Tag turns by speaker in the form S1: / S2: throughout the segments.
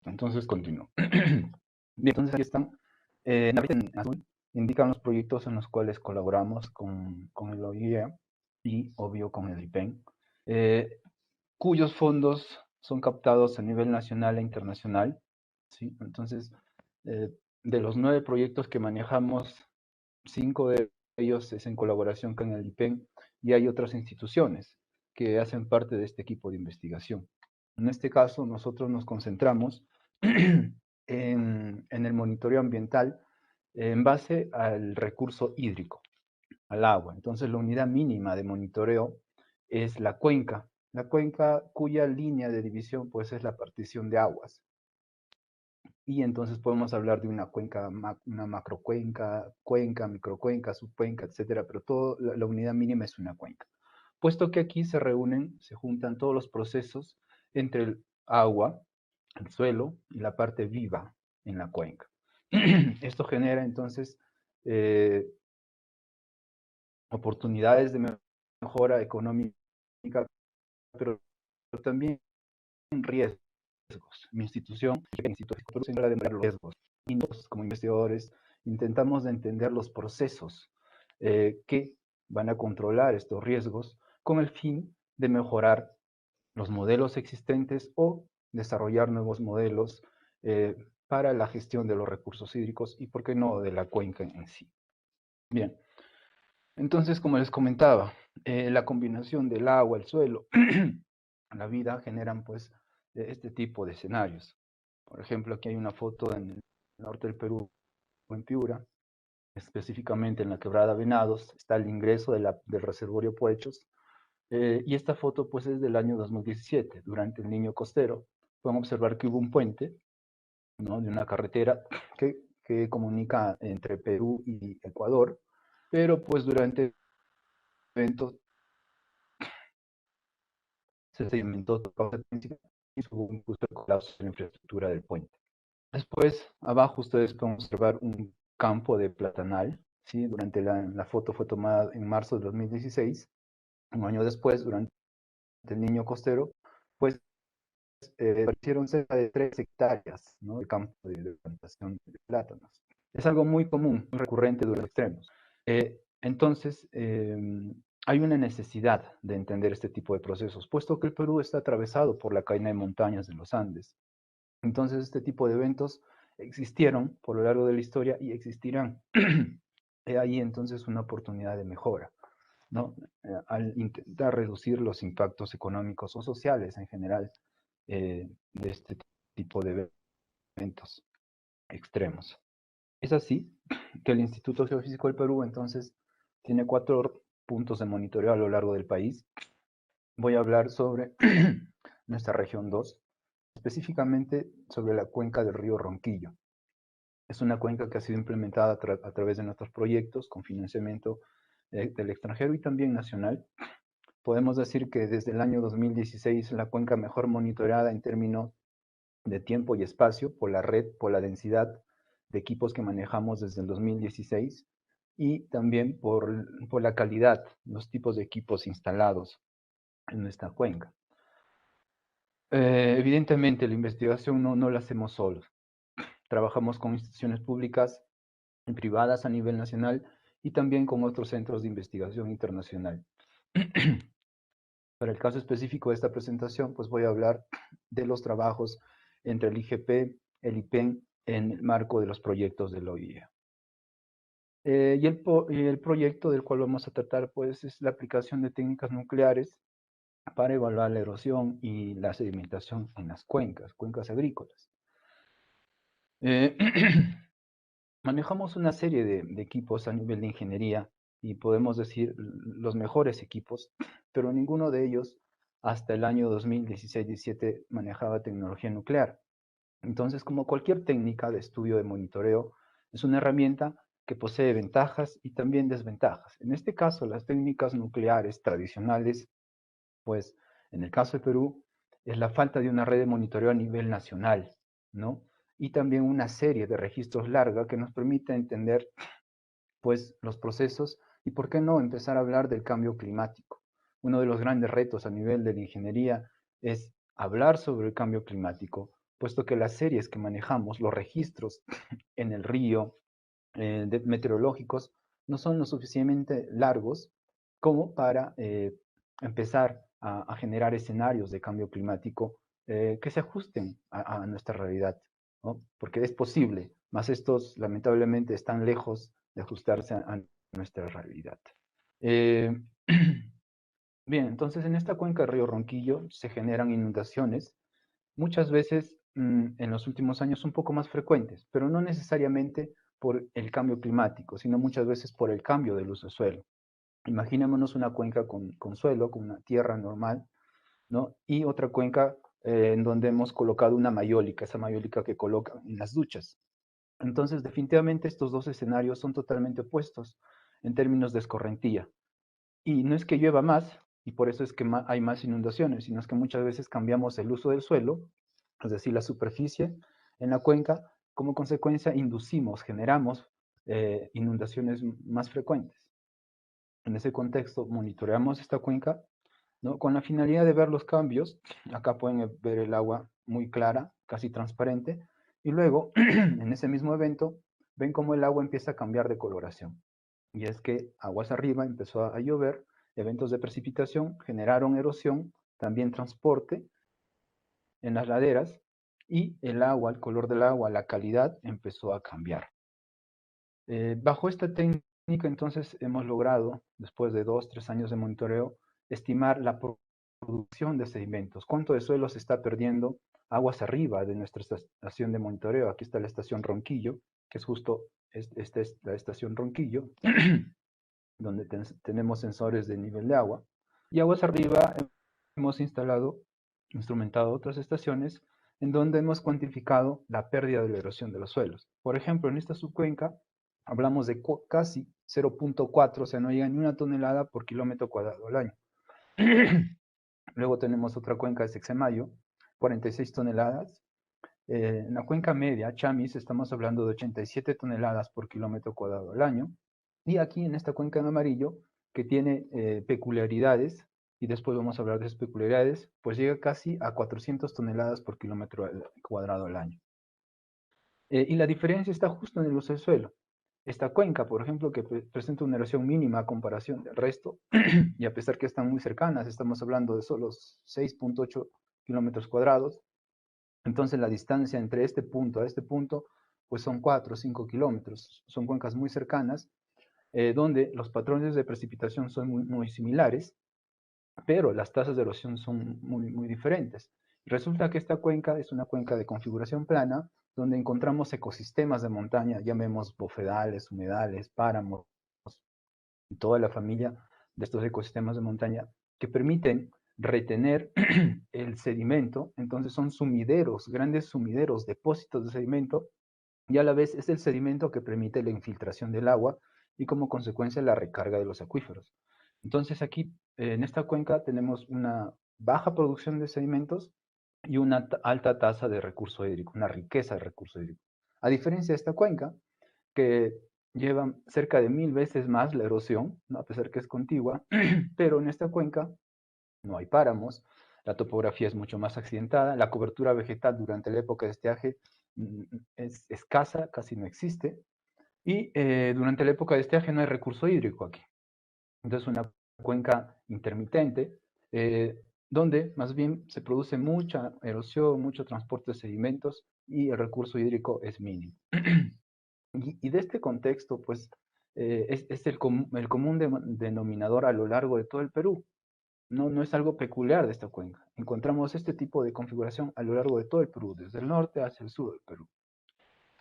S1: Entonces continúo. Bien, entonces aquí están. En la parte en azul indican los proyectos en los cuales colaboramos con el OIE y, obvio, con el IPEN, cuyos fondos son captados a nivel nacional e internacional. ¿Sí? Entonces, de los 9 proyectos que manejamos, 5 de ellos es en colaboración con el IPEN y hay otras instituciones que hacen parte de este equipo de investigación. En este caso, nosotros nos concentramos en el monitoreo ambiental en base al recurso hídrico, al agua. Entonces, la unidad mínima de monitoreo es la cuenca cuya línea de división pues es la partición de aguas. Y entonces podemos hablar de una cuenca, una macrocuenca, cuenca, microcuenca, subcuenca, etcétera, pero todo, la unidad mínima es una cuenca. Puesto que aquí se reúnen, se juntan todos los procesos entre el agua, el suelo y la parte viva en la cuenca. Esto genera entonces oportunidades de mejora económica, pero también riesgos. Mi institución, el Instituto de los Riesgos, y nosotros como investigadores intentamos de entender los procesos que van a controlar estos riesgos con el fin de mejorar los modelos existentes o desarrollar nuevos modelos para la gestión de los recursos hídricos y, por qué no, de la cuenca en sí. Bien, entonces, como les comentaba, la combinación del agua, el suelo, la vida generan pues este tipo de escenarios. Por ejemplo, aquí hay una foto en el norte del Perú, en Piura, específicamente en la quebrada Venados, está el ingreso del reservorio Puechos, y esta foto pues es del año 2017, durante el Niño Costero. Pueden observar que hubo un puente, ¿no?, de una carretera que comunica entre Perú y Ecuador, pero pues durante eventos se sedimentó su causa principal y hubo un justo colapso de la infraestructura del puente. Después, abajo ustedes pueden observar un campo de platanal, ¿sí? Durante la foto fue tomada en marzo de 2016, un año después, durante el Niño Costero, pues aparecieron cerca de 3 hectáreas, ¿no?, de campo de plantación de plátanos. Es algo muy común, muy recurrente durante los extremos. Entonces, hay una necesidad de entender este tipo de procesos, puesto que el Perú está atravesado por la cadena de montañas de los Andes. Entonces, este tipo de eventos existieron por lo largo de la historia y existirán. He ahí entonces una oportunidad de mejora, ¿no? Al intentar reducir los impactos económicos o sociales en general de este tipo de eventos extremos. Es así que el Instituto Geofísico del Perú entonces tiene 4 puntos de monitoreo a lo largo del país. Voy a hablar sobre nuestra región 2, específicamente sobre la cuenca del río Ronquillo. Es una cuenca que ha sido implementada a través de nuestros proyectos con financiamiento del extranjero y también nacional. Podemos decir que desde el año 2016 la cuenca mejor monitoreada en términos de tiempo y espacio por la red, por la densidad de equipos que manejamos desde el 2016 y también por la calidad, los tipos de equipos instalados en nuestra cuenca. Evidentemente la investigación no la hacemos solos. Trabajamos con instituciones públicas y privadas a nivel nacional y también con otros centros de investigación internacional. Para el caso específico de esta presentación, pues voy a hablar de los trabajos entre el IGP, el IPEN, en el marco de los proyectos del OIE. Y el proyecto del cual vamos a tratar, pues, es la aplicación de técnicas nucleares para evaluar la erosión y la sedimentación en las cuencas agrícolas. Manejamos una serie de equipos a nivel de ingeniería y podemos decir los mejores equipos, pero ninguno de ellos hasta el año 2016-17 manejaba tecnología nuclear. Entonces, como cualquier técnica de estudio de monitoreo, es una herramienta que posee ventajas y también desventajas. En este caso, las técnicas nucleares tradicionales, pues en el caso de Perú, es la falta de una red de monitoreo a nivel nacional, ¿no? Y también una serie de registros larga que nos permite entender, pues, los procesos y, ¿por qué no, empezar a hablar del cambio climático? Uno de los grandes retos a nivel de la ingeniería es hablar sobre el cambio climático, puesto que las series que manejamos, los registros en el río, meteorológicos, no son lo suficientemente largos como para empezar a generar escenarios de cambio climático que se ajusten a nuestra realidad, ¿no? Porque es posible, mas estos lamentablemente están lejos de ajustarse a nuestra realidad. Eh, Bien, entonces en esta cuenca del río Ronquillo se generan inundaciones, muchas veces en los últimos años un poco más frecuentes, pero no necesariamente por el cambio climático, sino muchas veces por el cambio del uso de suelo. Imaginémonos una cuenca con suelo, con una tierra normal, ¿no? Y otra cuenca en donde hemos colocado una mayólica, esa mayólica que colocan en las duchas. Entonces, definitivamente estos dos escenarios son totalmente opuestos en términos de escorrentía. Y no es que llueva más, y por eso es que hay más inundaciones, sino es que muchas veces cambiamos el uso del suelo, es decir, la superficie en la cuenca, como consecuencia inducimos, generamos inundaciones más frecuentes. En ese contexto, monitoreamos esta cuenca, ¿no? Con la finalidad de ver los cambios. Acá pueden ver el agua muy clara, casi transparente, y luego, en ese mismo evento, ven cómo el agua empieza a cambiar de coloración. Y es que aguas arriba empezó a llover, eventos de precipitación generaron erosión, también transporte en las laderas, y el agua, el color del agua, la calidad empezó a cambiar. Bajo esta técnica, entonces, hemos logrado, después de 2, 3 años de monitoreo, estimar la producción de sedimentos. ¿Cuánto de suelo se está perdiendo aguas arriba de nuestra estación de monitoreo? Aquí está la estación Ronquillo, que es justo, esta es la estación Ronquillo, donde tenemos sensores de nivel de agua. Y aguas arriba hemos instrumentado otras estaciones en donde hemos cuantificado la pérdida de la erosión de los suelos. Por ejemplo, en esta subcuenca hablamos de casi 0.4, o sea, no llega ni una tonelada por kilómetro cuadrado al año. Luego tenemos otra cuenca de Sexemayo, 46 toneladas. En la cuenca media, Chamis, estamos hablando de 87 toneladas por kilómetro cuadrado al año. Y aquí en esta cuenca en amarillo, que tiene peculiaridades, y después vamos a hablar de esas peculiaridades, pues llega casi a 400 toneladas por kilómetro cuadrado al año. Y la diferencia está justo en el uso del suelo. Esta cuenca, por ejemplo, que presenta una erosión mínima a comparación del resto, y a pesar que están muy cercanas, estamos hablando de solo 6.8 kilómetros cuadrados, entonces la distancia entre este punto a este punto, pues son 4 o 5 kilómetros. Son cuencas muy cercanas, donde los patrones de precipitación son muy similares, pero las tasas de erosión son muy diferentes. Resulta que esta cuenca es una cuenca de configuración plana, donde encontramos ecosistemas de montaña, llamemos bofedales, humedales, páramos, y toda la familia de estos ecosistemas de montaña, que permiten retener el sedimento. Entonces son sumideros, grandes sumideros, depósitos de sedimento, y a la vez es el sedimento que permite la infiltración del agua y como consecuencia la recarga de los acuíferos. Entonces aquí en esta cuenca tenemos una baja producción de sedimentos y una alta tasa de recurso hídrico, una riqueza de recurso hídrico. A diferencia de esta cuenca, que lleva cerca de 1000 veces más la erosión, ¿no? A pesar que es contigua, pero en esta cuenca no hay páramos, la topografía es mucho más accidentada, la cobertura vegetal durante la época de estiaje es escasa, casi no existe, y durante la época de estiaje no hay recurso hídrico aquí. Entonces una cuenca intermitente, donde más bien se produce mucha erosión, mucho transporte de sedimentos y el recurso hídrico es mínimo. Y de este contexto, pues, es el común denominador a lo largo de todo el Perú. No es algo peculiar de esta cuenca. Encontramos este tipo de configuración a lo largo de todo el Perú, desde el norte hacia el sur del Perú.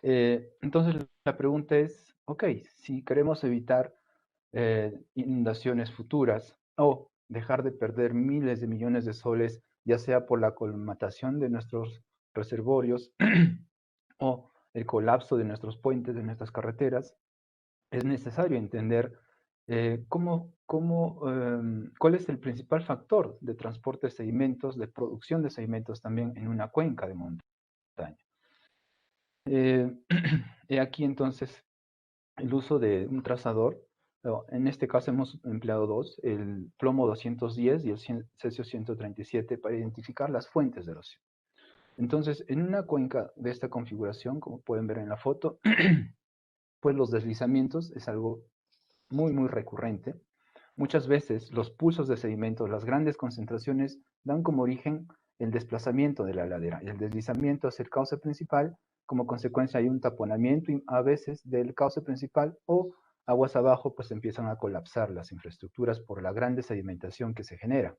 S1: Entonces la pregunta es, ok, si queremos evitar inundaciones futuras o dejar de perder miles de millones de soles, ya sea por la colmatación de nuestros reservorios o el colapso de nuestros puentes, de nuestras carreteras, es necesario entender cuál es el principal factor de transporte de sedimentos, de producción de sedimentos también en una cuenca de montaña. He aquí entonces el uso de un trazador. En este caso hemos empleado dos, el plomo 210 y el cesio 137, para identificar las fuentes de erosión. Entonces, en una cuenca de esta configuración, como pueden ver en la foto, pues los deslizamientos es algo muy, muy recurrente. Muchas veces los pulsos de sedimentos, las grandes concentraciones, dan como origen el desplazamiento de la ladera y el deslizamiento hacia el cauce principal. Como consecuencia hay un taponamiento a veces del cauce principal, o aguas abajo pues empiezan a colapsar las infraestructuras por la gran sedimentación que se genera.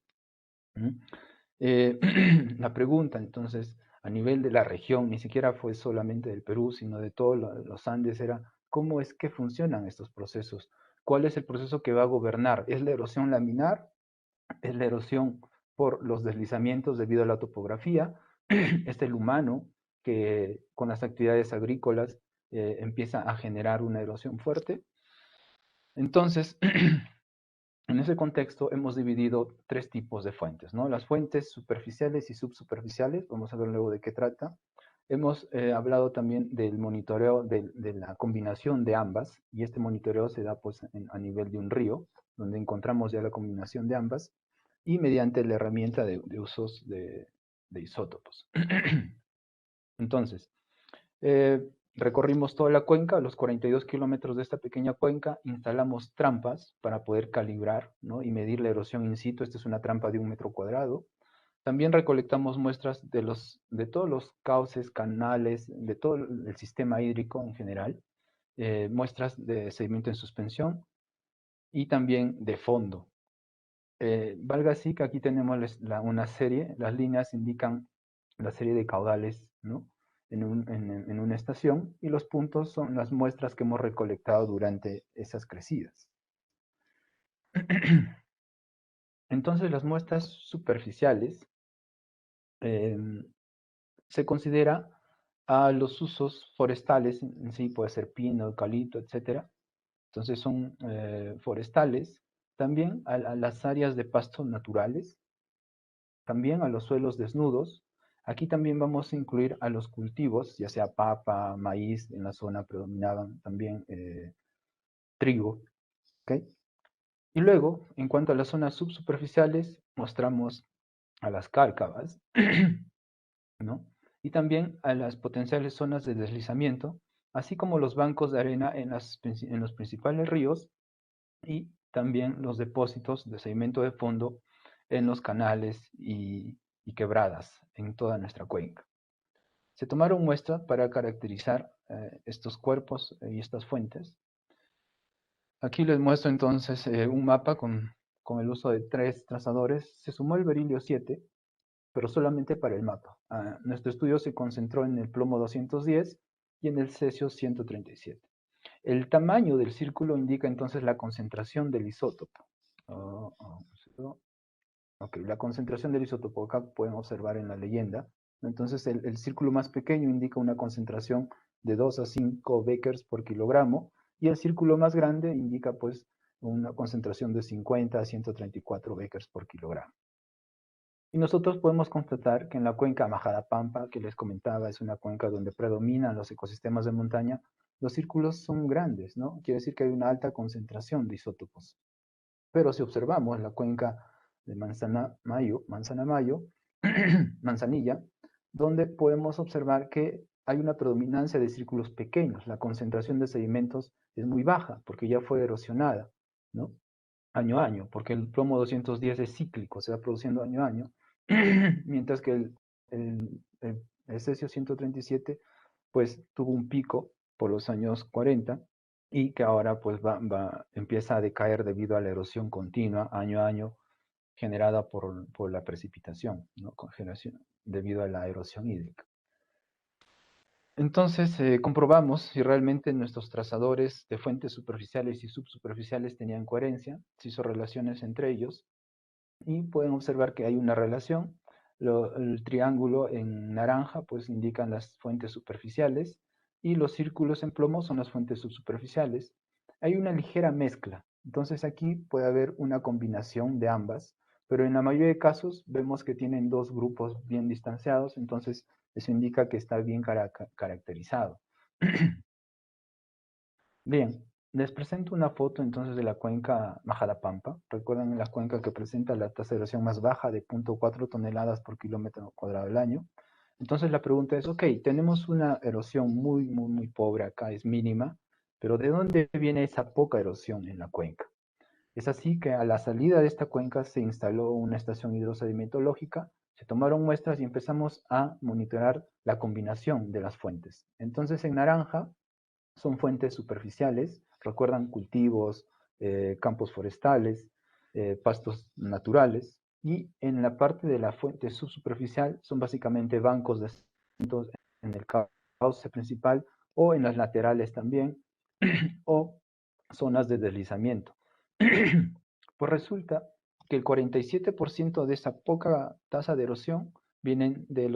S1: La pregunta entonces a nivel de la región, ni siquiera fue solamente del Perú, sino de todos los Andes, era cómo es que funcionan estos procesos. ¿Cuál es el proceso que va a gobernar? ¿Es la erosión laminar? ¿Es la erosión por los deslizamientos debido a la topografía? ¿Es el humano que con las actividades agrícolas empieza a generar una erosión fuerte? Entonces, en ese contexto hemos dividido tres tipos de fuentes, ¿no? Las fuentes superficiales y subsuperficiales, vamos a ver luego de qué trata. Hemos hablado también del monitoreo de la combinación de ambas, y este monitoreo se da pues a nivel de un río, donde encontramos ya la combinación de ambas, y mediante la herramienta de usos de isótopos. Entonces, recorrimos toda la cuenca, los 42 kilómetros de esta pequeña cuenca, instalamos trampas para poder calibrar, ¿no?, y medir la erosión in situ. Esta es una trampa de 1 metro cuadrado. También recolectamos muestras de todos los cauces, canales, de todo el sistema hídrico en general, muestras de sedimento en suspensión y también de fondo. Valga así que aquí tenemos una serie, las líneas indican la serie de caudales, ¿no?, en una estación, y los puntos son las muestras que hemos recolectado durante esas crecidas. Entonces, las muestras superficiales se considera a los usos forestales, en sí puede ser pino, eucalipto, etc. Entonces son forestales, también a las áreas de pastos naturales, también a los suelos desnudos. Aquí también vamos a incluir a los cultivos, ya sea papa, maíz, en la zona predominaban también trigo. ¿Okay? Y luego, en cuanto a las zonas subsuperficiales, mostramos a las cárcavas, ¿no?, y también a las potenciales zonas de deslizamiento, así como los bancos de arena en los principales ríos, y también los depósitos de sedimento de fondo en los canales y quebradas en toda nuestra cuenca. Se tomaron muestras para caracterizar estos cuerpos y estas fuentes. Aquí les muestro entonces un mapa con el uso de 3 trazadores. Se sumó el berilio 7, pero solamente para el mapa. Nuestro estudio se concentró en el plomo 210 y en el cesio 137. El tamaño del círculo indica entonces la concentración del isótopo. Ok, la concentración del isótopo, acá pueden observar en la leyenda. Entonces el círculo más pequeño indica una concentración de 2 a 5 becquers por kilogramo, y el círculo más grande indica pues una concentración de 50 a 134 becquers por kilogramo. Y nosotros podemos constatar que en la cuenca Majadapampa, que les comentaba, es una cuenca donde predominan los ecosistemas de montaña, los círculos son grandes, ¿no? Quiere decir que hay una alta concentración de isótopos. Pero si observamos la cuenca de Manzanilla, donde podemos observar que hay una predominancia de círculos pequeños. La concentración de sedimentos es muy baja porque ya fue erosionada, ¿no?, año a año, porque el plomo 210 es cíclico, se va produciendo año a año, mientras que el cesio 137 pues tuvo un pico por los años 40, y que ahora pues empieza a decaer debido a la erosión continua año a año generada por la precipitación, ¿no?, debido a la erosión hídrica. Entonces comprobamos si realmente nuestros trazadores de fuentes superficiales y subsuperficiales tenían coherencia, se hizo relaciones entre ellos, y pueden observar que hay una relación. El triángulo en naranja pues indican las fuentes superficiales, y los círculos en plomo son las fuentes subsuperficiales. Hay una ligera mezcla, entonces aquí puede haber una combinación de ambas, pero en la mayoría de casos vemos que tienen dos grupos bien distanciados, entonces eso indica que está bien caracterizado. Bien, les presento una foto entonces de la cuenca Majadapampa. Recuerdan la cuenca que presenta la tasa de erosión más baja de 0.4 toneladas por kilómetro cuadrado al año. Entonces la pregunta es, ok, tenemos una erosión muy pobre acá, es mínima, pero ¿de dónde viene esa poca erosión en la cuenca? Es así que a la salida de esta cuenca se instaló una estación hidrosedimentológica, se tomaron muestras y empezamos a monitorar la combinación de las fuentes. Entonces en naranja son fuentes superficiales, recuerdan cultivos, campos forestales, pastos naturales, y en la parte de la fuente subsuperficial son básicamente bancos de sedimentos en el cauce principal o en las laterales también, o zonas de deslizamiento. Pues resulta que el 47% de esa poca tasa de erosión vienen de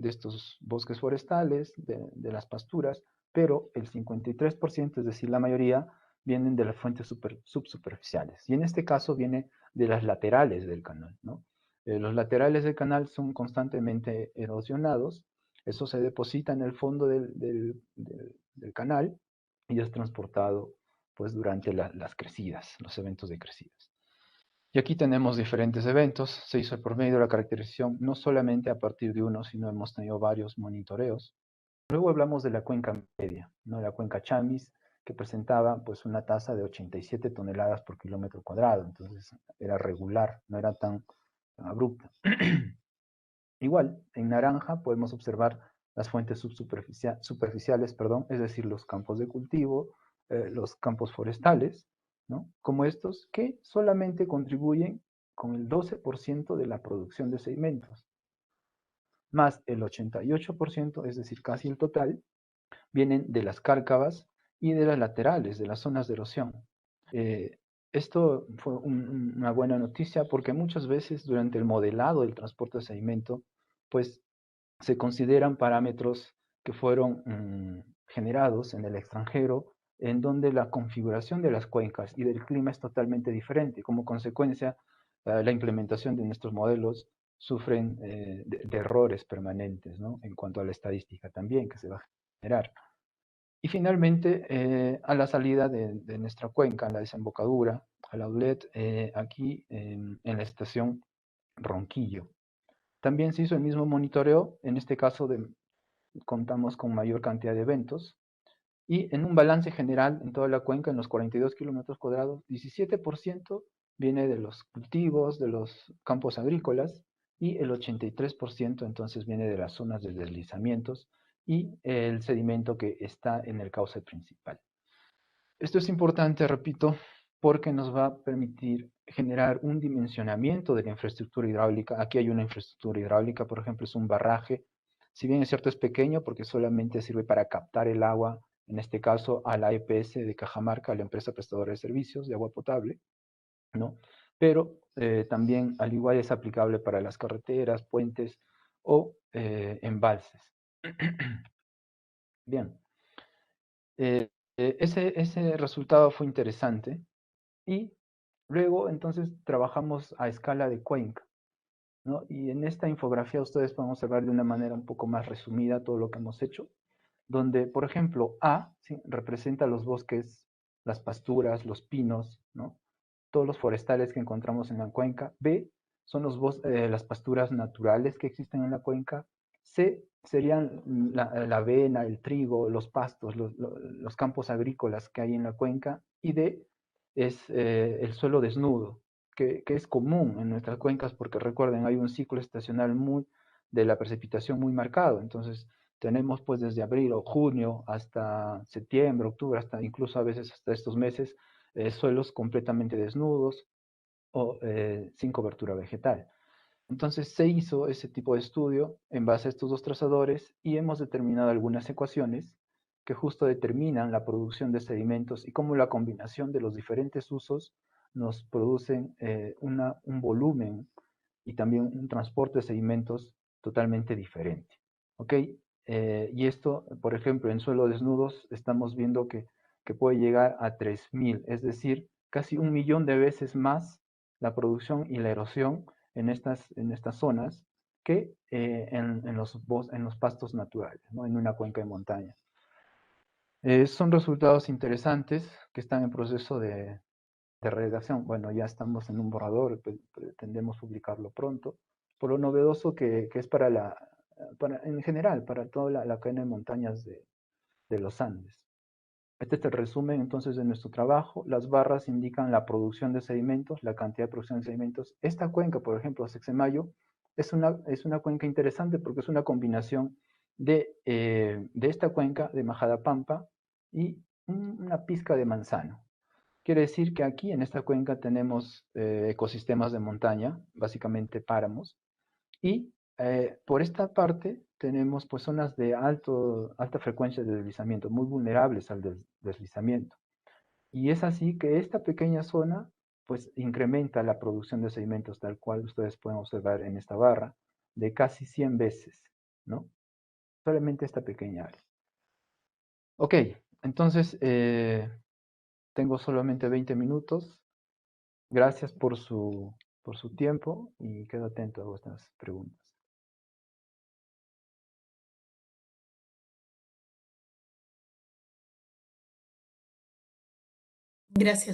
S1: estos bosques forestales, de las pasturas, pero el 53%, es decir, la mayoría, vienen de las fuentes subsuperficiales. Y en este caso viene de las laterales del canal, ¿no? Los laterales del canal son constantemente erosionados, eso se deposita en el fondo del canal y es transportado pues durante las crecidas, los eventos de crecidas. Y aquí tenemos diferentes eventos, se hizo por medio de la caracterización no solamente a partir de uno, sino hemos tenido varios monitoreos. Luego hablamos de la cuenca media, ¿no? La cuenca Chamis, que presentaba pues una tasa de 87 toneladas por kilómetro cuadrado, entonces era regular, no era tan abrupta. Igual, en naranja podemos observar las fuentes superficiales, perdón, es decir, los campos de cultivo, los campos forestales, ¿no? Como estos, que solamente contribuyen con el 12% de la producción de sedimentos, más el 88%, es decir, casi el total, vienen de las cárcavas y de las laterales, de las zonas de erosión. Eh, Esto fue una buena noticia porque muchas veces durante el modelado del transporte de sedimento, pues se consideran parámetros que fueron generados en el extranjero, en donde la configuración de las cuencas y del clima es totalmente diferente. Como consecuencia, la implementación de nuestros modelos sufren de errores permanentes, ¿no? En cuanto a la estadística también que se va a generar. Y finalmente, a la salida de nuestra cuenca, en la desembocadura, al outlet, aquí en la estación Ronquillo. También se hizo el mismo monitoreo, en este caso contamos con mayor cantidad de eventos, y en un balance general en toda la cuenca, en los 42 kilómetros cuadrados, 17% viene de los cultivos, de los campos agrícolas, y el 83% entonces viene de las zonas de deslizamientos y el sedimento que está en el cauce principal. Esto es importante, repito, porque nos va a permitir generar un dimensionamiento de la infraestructura hidráulica. Aquí hay una infraestructura hidráulica, por ejemplo, es un barraje. Si bien es cierto, es pequeño porque solamente sirve para captar el agua, en este caso a la EPS de Cajamarca, la empresa prestadora de servicios de agua potable, ¿no? Pero también, al igual, es aplicable para las carreteras, puentes o embalses. Bien, ese resultado fue interesante. Y luego entonces trabajamos a escala de cuenca, ¿no? Y en esta infografía ustedes pueden observar de una manera un poco más resumida todo lo que hemos hecho, donde, por ejemplo, A, ¿sí?, representa los bosques, las pasturas, los pinos, ¿no? Todos los forestales que encontramos en la cuenca. B, son las pasturas naturales que existen en la cuenca. C, serían la avena, el trigo, los pastos, los campos agrícolas que hay en la cuenca. Y D, es el suelo desnudo, que es común en nuestras cuencas porque recuerden, hay un ciclo estacional de la precipitación muy marcado. Entonces, tenemos pues desde abril o junio hasta septiembre, octubre, hasta incluso a veces hasta estos meses, suelos completamente desnudos o sin cobertura vegetal. Entonces se hizo ese tipo de estudio en base a estos dos trazadores y hemos determinado algunas ecuaciones que justo determinan la producción de sedimentos y cómo la combinación de los diferentes usos nos producen un volumen y también un transporte de sedimentos totalmente diferente. ¿Ok? Y esto, por ejemplo, en suelo desnudos estamos viendo que puede llegar a 3000, es decir, casi 1 millón de veces más la producción y la erosión en estas zonas que en los pastos naturales, ¿no? En una cuenca de montaña. Son resultados interesantes que están en proceso de redacción. Bueno, ya estamos en un borrador, pretendemos publicarlo pronto, por lo novedoso que es para en general, para toda la cadena de montañas de los Andes. Este es el resumen entonces de nuestro trabajo. Las barras indican la producción de sedimentos, la cantidad de producción de sedimentos. Esta cuenca, por ejemplo, Sexemayo, es una cuenca interesante porque es una combinación de esta cuenca de Majada Pampa y una pizca de manzano. Quiere decir que aquí en esta cuenca tenemos ecosistemas de montaña, básicamente páramos, y por esta parte tenemos pues zonas de alta frecuencia de deslizamiento, muy vulnerables al deslizamiento. Y es así que esta pequeña zona pues incrementa la producción de sedimentos, tal cual ustedes pueden observar en esta barra, de casi 100 veces, ¿no? Solamente esta pequeña área. Ok, entonces tengo solamente 20 minutos. Gracias por su tiempo y quedo atento a vuestras preguntas.
S2: Gracias.